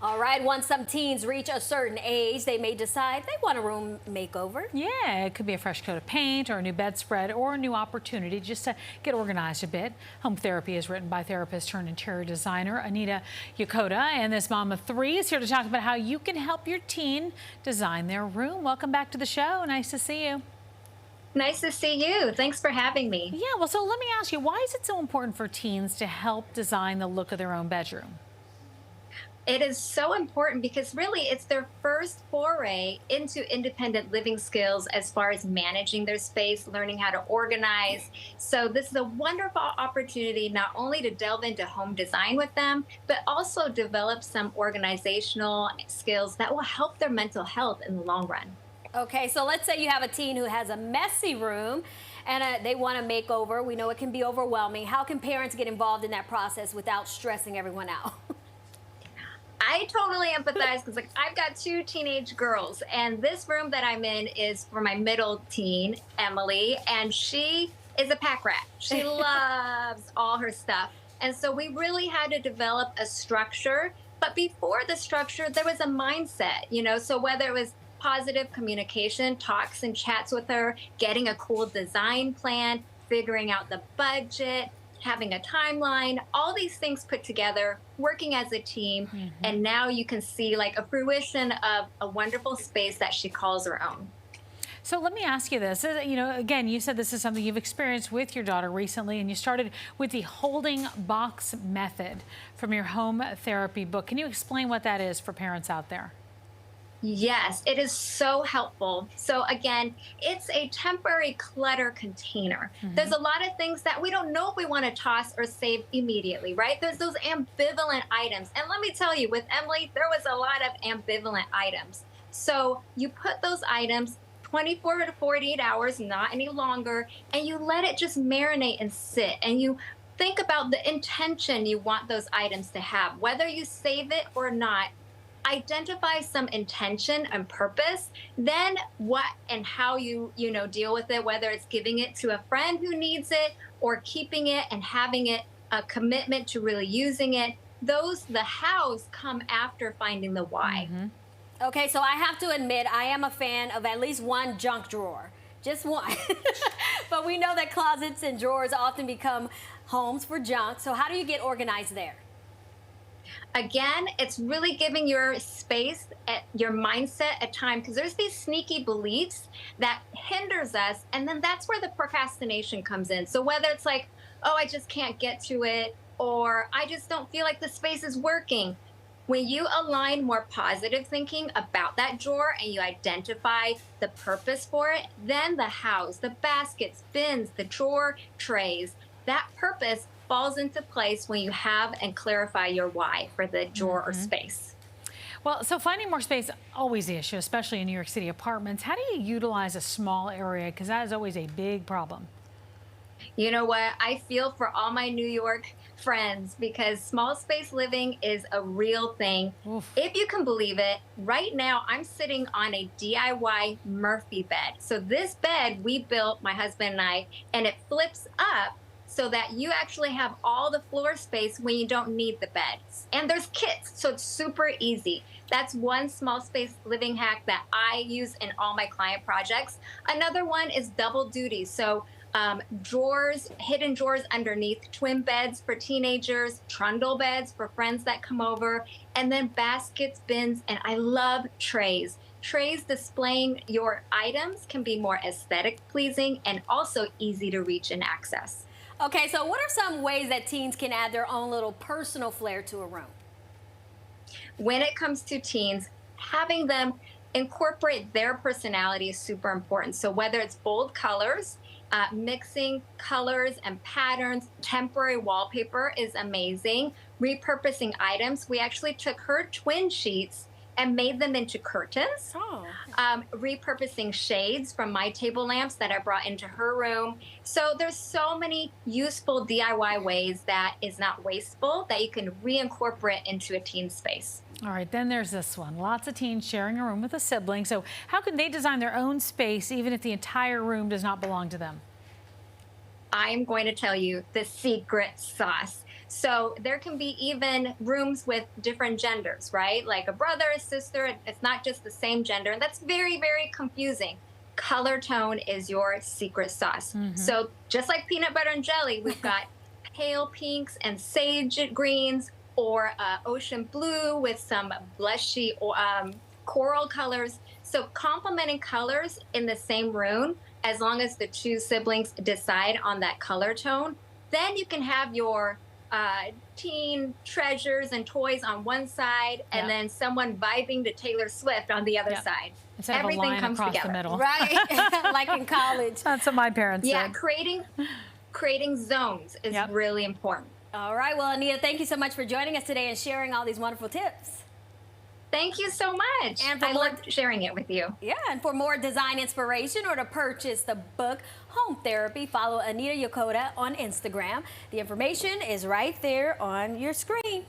All right, once some teens reach a certain age, they may decide they want a room makeover. Yeah, it could be a fresh coat of paint or a new bedspread or a new opportunity just to get organized a bit. Home Therapy is written by therapist turned interior designer Anita Yokota. And this mom of three is here to talk about how you can help your teen design their room. Welcome back to the show. Nice to see you. Nice to see you. Thanks for having me. Yeah, well, so let me ask you, why is it so important for teens to help design the look of their own bedroom? It is so important because really it's their first foray into independent living skills as far as managing their space, learning how to organize. So this is a wonderful opportunity not only to delve into home design with them, but also develop some organizational skills that will help their mental health in the long run. Okay, so let's say you have a teen who has a messy room and they want a makeover. We know it can be overwhelming. How can parents get involved in that process without stressing everyone out? I totally empathize because like I've got two teenage girls, and this room that I'm in is for my middle teen, Emily, and she is a pack rat. She loves all her stuff. And so we really had to develop a structure. But before the structure, there was a mindset, so whether it was positive communication, talks and chats with her, getting a cool design plan, figuring out the budget, having a timeline, all these things put together, working as a team. And now you can see like a fruition of a wonderful space that she calls her own. So let me ask you this. Again, you said this is something you've experienced with your daughter recently, and you started with the holding box method from your home therapy book. Can you explain what that is for parents out there? Yes, it is so helpful. So again, it's a temporary clutter container. There's a lot of things that we don't know if we want to toss or save immediately, right? There's those ambivalent items. And let me tell you, with Emily, there was a lot of ambivalent items. So you put those items 24 to 48 hours, not any longer, and you let it just marinate and sit. And you think about the intention you want those items to have, whether you save it or not. Identify some intention and purpose, then what and how you deal with it, whether it's giving it to a friend who needs it or keeping it and having it a commitment to really using it. The hows come after finding the why. Okay, so I have to admit, I am a fan of at least one junk drawer. Just one. But we know that closets and drawers often become homes for junk. So how do you get organized there? Again, it's really giving your space, your mindset a time, because there's these sneaky beliefs that hinders us, and then that's where the procrastination comes in. So whether it's like, oh, I just can't get to it, or I just don't feel like the space is working. When you align more positive thinking about that drawer and you identify the purpose for it, then the house, the baskets, bins, the drawer trays, that purpose falls into place when you have and clarify your why for the drawer or space. Well, so finding more space, always the issue, especially in New York City apartments. How do you utilize a small area? Because that is always a big problem. You know what? I feel for all my New York friends because small space living is a real thing. Oof. If you can believe it, right now I'm sitting on a DIY Murphy bed. So this bed we built, my husband and I, and it flips up so that you actually have all the floor space when you don't need the beds. And there's kits, so it's super easy. That's one small space living hack that I use in all my client projects. Another one is double duty. So drawers, hidden drawers underneath, twin beds for teenagers, trundle beds for friends that come over, and then baskets, bins, and I love trays. Trays displaying your items can be more aesthetic pleasing and also easy to reach and access. Okay, so what are some ways that teens can add their own little personal flair to a room? When it comes to teens, having them incorporate their personality is super important. So whether it's bold colors, mixing colors and patterns, temporary wallpaper is amazing. Repurposing items. We actually took her twin sheets and made them into curtains. Oh. Repurposing shades from my table lamps that I brought into her room. So there's so many useful DIY ways that is not wasteful that you can reincorporate into a teen space. All right, then there's this one. Lots of teens sharing a room with a sibling. So how can they design their own space even if the entire room does not belong to them? I'm going to tell you the secret sauce. So there can be even rooms with different genders, right? Like a brother, a sister, it's not just the same gender. And that's very, very confusing. Color tone is your secret sauce. So just like peanut butter and jelly, we've got pale pinks and sage greens, or ocean blue with some blushy coral colors. So complementing colors in the same room, as long as the two siblings decide on that color tone, then you can have your teen treasures and toys on one side, and then someone vibing to Taylor Swift on the other side. Instead Everything of a line comes across together. the middle. Right, like in college. That's what my parents Yeah, said. creating zones is really important. All right, well, Anita, thank you so much for joining us today and sharing all these wonderful tips. Thank you so much. And for I more- loved sharing it with you. Yeah, and for more design inspiration or to purchase the book Home Therapy, follow Anita Yokota on Instagram. The information is right there on your screen.